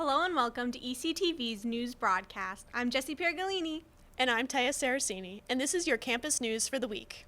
Hello and welcome to ECTV's news broadcast. I'm Jessie Piergalini. And I'm Taya Saraceni, and this is your campus news for the week.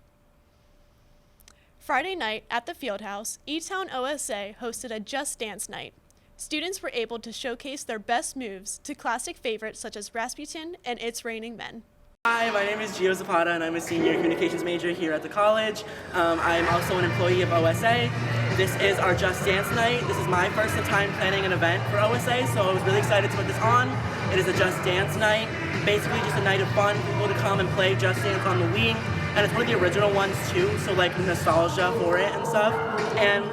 Friday night at the Fieldhouse, E-Town OSA hosted a Just Dance night. Students were able to showcase their best moves to classic favorites such as Rasputin and It's Raining Men. Hi, my name is Gio Zapata and I'm a senior communications major here at the college. I'm also an employee of OSA. This is our Just Dance night. This is my first time planning an event for OSA, so I was really excited to put this on. It is a Just Dance night, basically just a night of fun for people to come and play Just Dance on the Wii. And it's one of the original ones too, so like nostalgia for it and stuff. And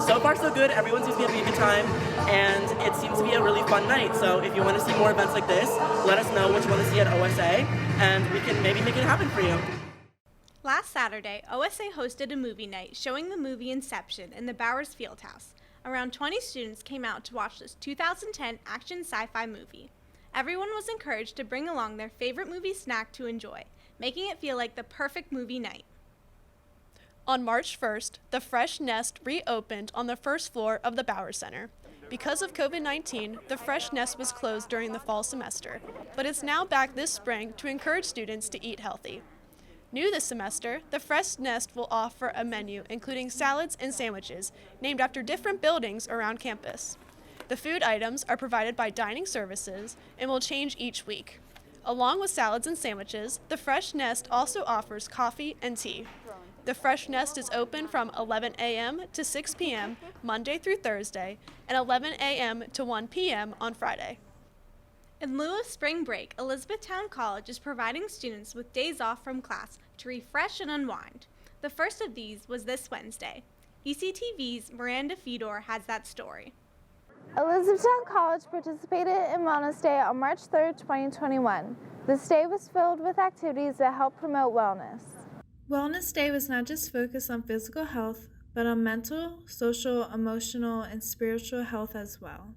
so far so good, everyone seems to be having a good time, and it seems to be a really fun night. So if you want to see more events like this, let us know what you want to see at OSA, and we can maybe make it happen for you. Last Saturday, OSA hosted a movie night showing the movie Inception in the Bowers Fieldhouse. Around 20 students came out to watch this 2010 action sci-fi movie. Everyone was encouraged to bring along their favorite movie snack to enjoy, making it feel like the perfect movie night. On March 1st, the Fresh Nest reopened on the first floor of the Bowers Center. Because of COVID-19, the Fresh Nest was closed during the fall semester, but it's now back this spring to encourage students to eat healthy. New this semester, the Fresh Nest will offer a menu including salads and sandwiches named after different buildings around campus. The food items are provided by dining services and will change each week. Along with salads and sandwiches, the Fresh Nest also offers coffee and tea. The Fresh Nest is open from 11 a.m. to 6 p.m. Monday through Thursday and 11 a.m. to 1 p.m. on Friday. In lieu of spring break, Elizabethtown College is providing students with days off from class to refresh and unwind. The first of these was this Wednesday. ECTV's Miranda Fedor has that story. Elizabethtown College participated in Wellness Day on March 3rd, 2021. This day was filled with activities that help promote wellness. Wellness Day was not just focused on physical health, but on mental, social, emotional, and spiritual health as well.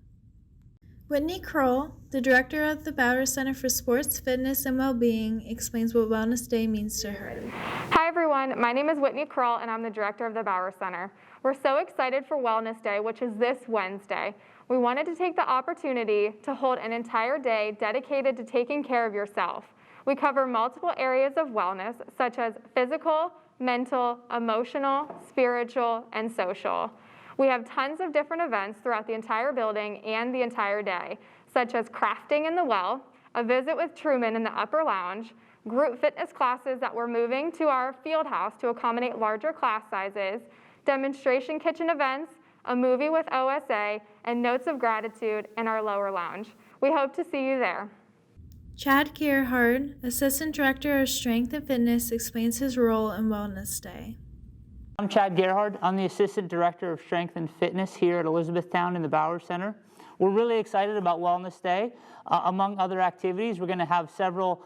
Whitney Kroll, the director of the Bowers Center for Sports, Fitness, and Wellbeing, explains what Wellness Day means to her. Hi everyone, my name is Whitney Kroll and I'm the director of the Bowers Center. We're so excited for Wellness Day, which is this Wednesday. We wanted to take the opportunity to hold an entire day dedicated to taking care of yourself. We cover multiple areas of wellness, such as physical, mental, emotional, spiritual, and social. We have tons of different events throughout the entire building and the entire day, such as crafting in the well, a visit with Truman in the upper lounge, group fitness classes that we're moving to our field house to accommodate larger class sizes, demonstration kitchen events, a movie with OSA, and notes of gratitude in our lower lounge. We hope to see you there. Chad Gerhard, Assistant Director of Strength and Fitness, explains his role in Wellness Day. I'm Chad Gerhard. I'm the Assistant Director of Strength and Fitness here at Elizabethtown in the Bowers Center. We're really excited about Wellness Day. Among other activities, we're going to have several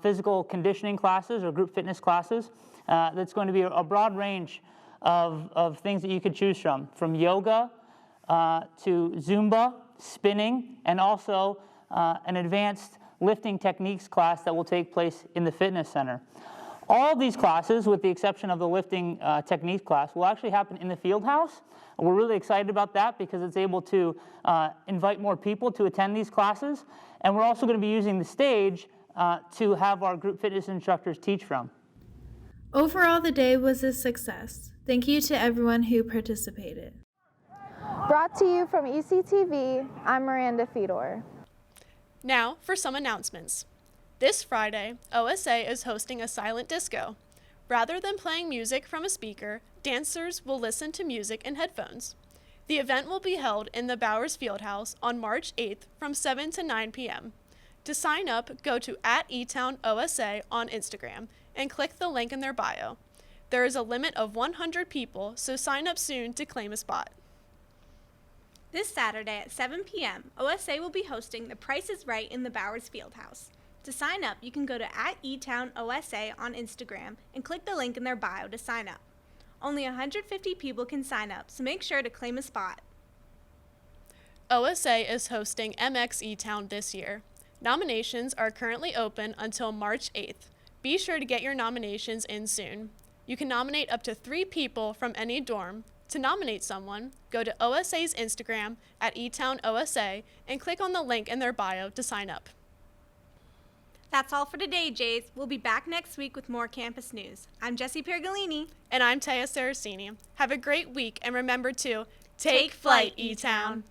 physical conditioning classes or group fitness classes. That's going to be a broad range of things that you could choose from yoga to Zumba, spinning, and also an advanced lifting techniques class that will take place in the fitness center. All of these classes, with the exception of the lifting techniques class, will actually happen in the field house. We're really excited about that because it's able to invite more people to attend these classes. And we're also going to be using the stage to have our group fitness instructors teach from. Overall, the day was a success. Thank you to everyone who participated. Brought to you from ECTV, I'm Miranda Fedor. Now for some announcements. This Friday, OSA is hosting a silent disco. Rather than playing music from a speaker, dancers will listen to music in headphones. The event will be held in the Bowers Fieldhouse on March 8th from 7 to 9 p.m. To sign up, go to @eTownOSA on Instagram and click the link in their bio. There is a limit of 100 people, so sign up soon to claim a spot. This Saturday at 7 p.m., OSA will be hosting The Price is Right in the Bowers Fieldhouse. To sign up, you can go to @eTownOSA on Instagram and click the link in their bio to sign up. Only 150 people can sign up, so make sure to claim a spot. OSA is hosting MX E-Town this year. Nominations are currently open until March 8th. Be sure to get your nominations in soon. You can nominate up to 3 people from any dorm. To nominate someone, go to OSA's Instagram at eTownOSA and click on the link in their bio to sign up. That's all for today, Jays. We'll be back next week with more campus news. I'm Jessie Pergolini. And I'm Taya Saracini. Have a great week and remember to take flight, E-Town.